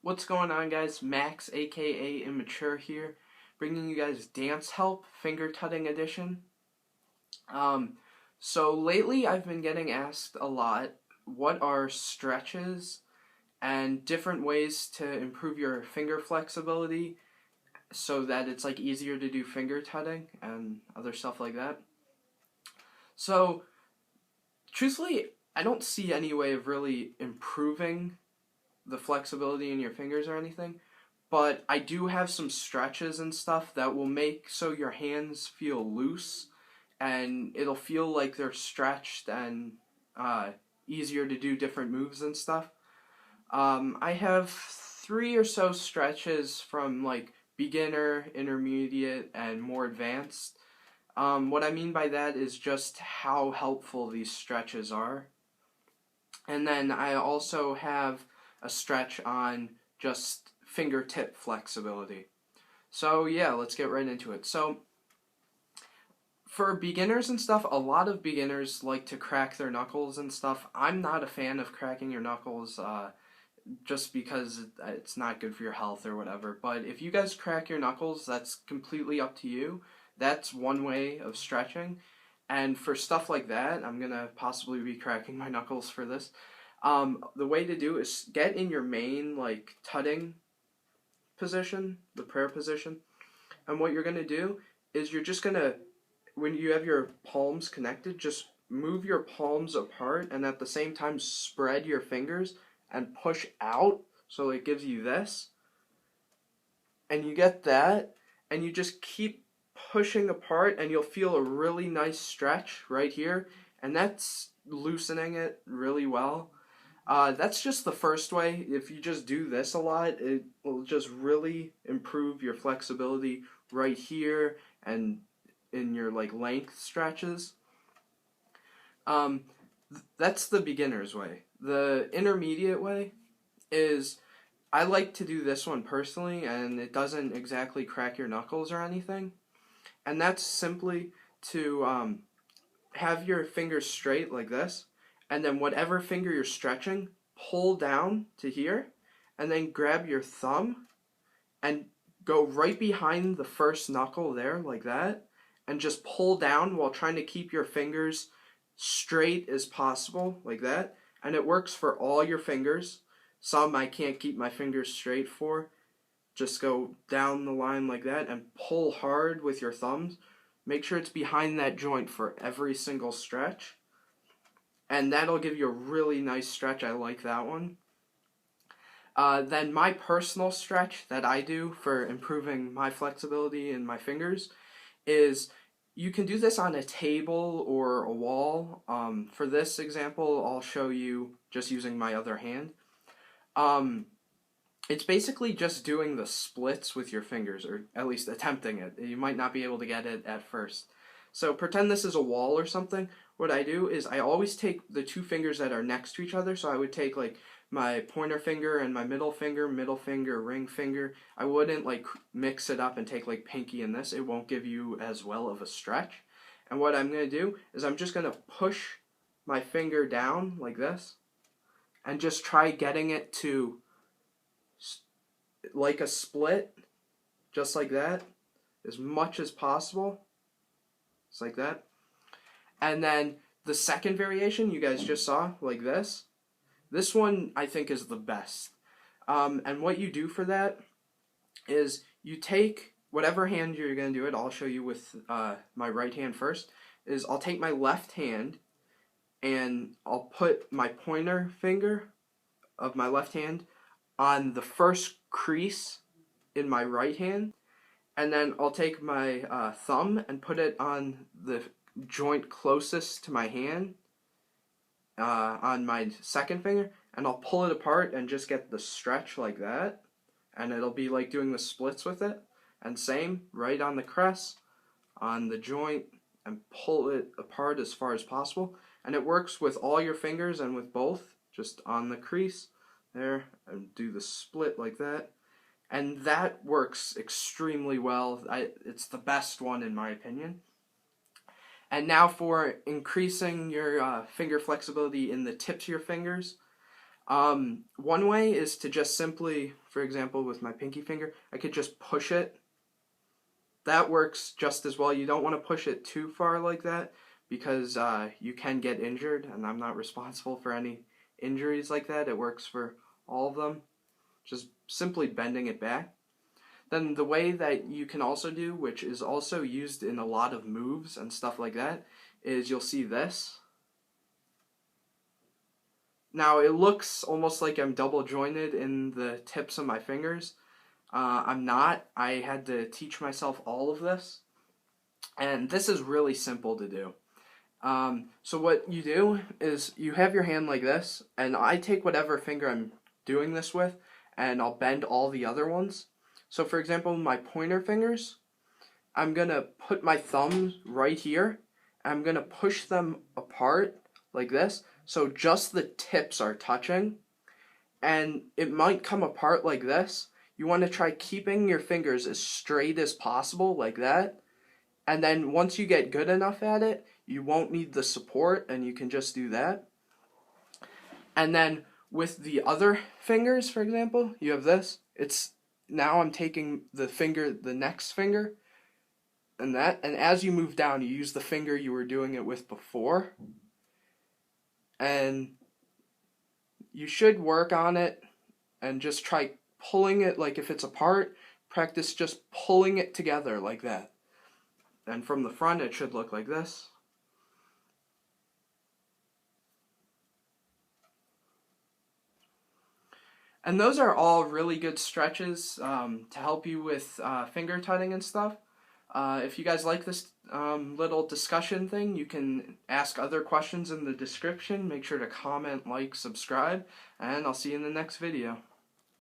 What's going on, guys? Max, aka Immature here, bringing you guys Dance Help Finger Tutting Edition. Um, so lately I've been getting asked a lot, what are stretches and different ways to improve your finger flexibility so that it's like easier to do finger tutting and other stuff like that. So, truthfully, I don't see any way of really improving the flexibility in your fingers or anything, but I do have some stretches and stuff that will make so your hands feel loose and it'll feel like they're stretched and uh, easier to do different moves and stuff. I have three or so stretches from like beginner, intermediate, and more advanced. What I mean by that is just how helpful these stretches are. And then I also have a stretch on just fingertip flexibility. So yeah, let's get right into it. So for beginners and stuff, a lot of beginners like to crack their knuckles and stuff. I'm not a fan of cracking your knuckles just because it's not good for your health or whatever. But if you guys crack your knuckles, that's completely up to you. That's one way of stretching. And for stuff like that, I'm going to possibly be cracking my knuckles for this. The way to do is get in your main like tutting position, the prayer position. And what you're going to do is you're just going to, when you have your palms connected, just move your palms apart and at the same time spread your fingers and push out so it gives you this. And you get that and you just keep pushing apart and you'll feel a really nice stretch right here, and that's loosening it really well. That's just the first way. If you just do this a lot, it will just really improve your flexibility right here and in your like length stretches. That's the beginner's way. The intermediate way is I like to do this one personally, and it doesn't exactly crack your knuckles or anything. And that's simply to have your fingers straight like this, and then whatever finger you're stretching, pull down to here, and then grab your thumb and go right behind the first knuckle there like that, and just pull down while trying to keep your fingers straight as possible like that. And it works for all your fingers. Some I can't keep my fingers straight for. Just go down the line like that and pull hard with your thumbs. Make sure it's behind that joint for every single stretch. And that'll give you a really nice stretch. I like that one. Then my personal stretch that I do for improving my flexibility in my fingers is you can do this on a table or a wall. For this example, I'll show you just using my other hand. It's basically just doing the splits with your fingers, or at least attempting it. You might not be able to get it at first. So pretend this is a wall or something. What I do is I always take the two fingers that are next to each other. So I would take like my pointer finger and my middle finger, ring finger. I wouldn't like mix it up and take like pinky and this. It won't give you as well of a stretch. And what I'm going to do is I'm just going to push my finger down like this and just try getting it to like a split, just like that, as much as possible. It's like that. And then the second variation you guys just saw, like this. This one I think is the best. And what you do for that is you take whatever hand you're going to do it. I'll show you with my right hand first. Is I'll take my left hand and I'll put my pointer finger of my left hand on the first crease in my right hand, and then I'll take my thumb and put it on the joint closest to my hand on my second finger, and I'll pull it apart and just get the stretch like that, and it'll be like doing the splits with it. And same, right on the crest, on the joint, and pull it apart as far as possible. And it works with all your fingers and with both, just on the crease there, and do the split like that. And that works extremely well. It's the best one in my opinion. And now for increasing your finger flexibility in the tips of your fingers, One way is to just simply, for example, with my pinky finger, I could just push it. That works just as well. You don't want to push it too far like that because you can get injured, and I'm not responsible for any injuries like that. It works for all of them. Just simply bending it back. Then the way that you can also do, which is also used in a lot of moves and stuff like that, is you'll see this. Now it looks almost like I'm double jointed in the tips of my fingers. I'm not. I had to teach myself all of this. And this is really simple to do. So what you do is you have your hand like this, and I take whatever finger I'm doing this with, and I'll bend all the other ones. So for example, my pointer fingers, I'm going to put my thumbs right here. I'm going to push them apart like this, so just the tips are touching. And it might come apart like this. You want to try keeping your fingers as straight as possible, like that. And then once you get good enough at it, you won't need the support, and you can just do that. And then with the other fingers, for example, you have this. Now I'm taking the next finger, and as you move down, you use the finger you were doing it with before. And you should work on it and just try pulling it, like if it's apart, practice just pulling it together like that. And from the front, it should look like this. And those are all really good stretches to help you with finger tutting and stuff. If you guys like this little discussion thing, you can ask other questions in the description. Make sure to comment, like, subscribe, and I'll see you in the next video.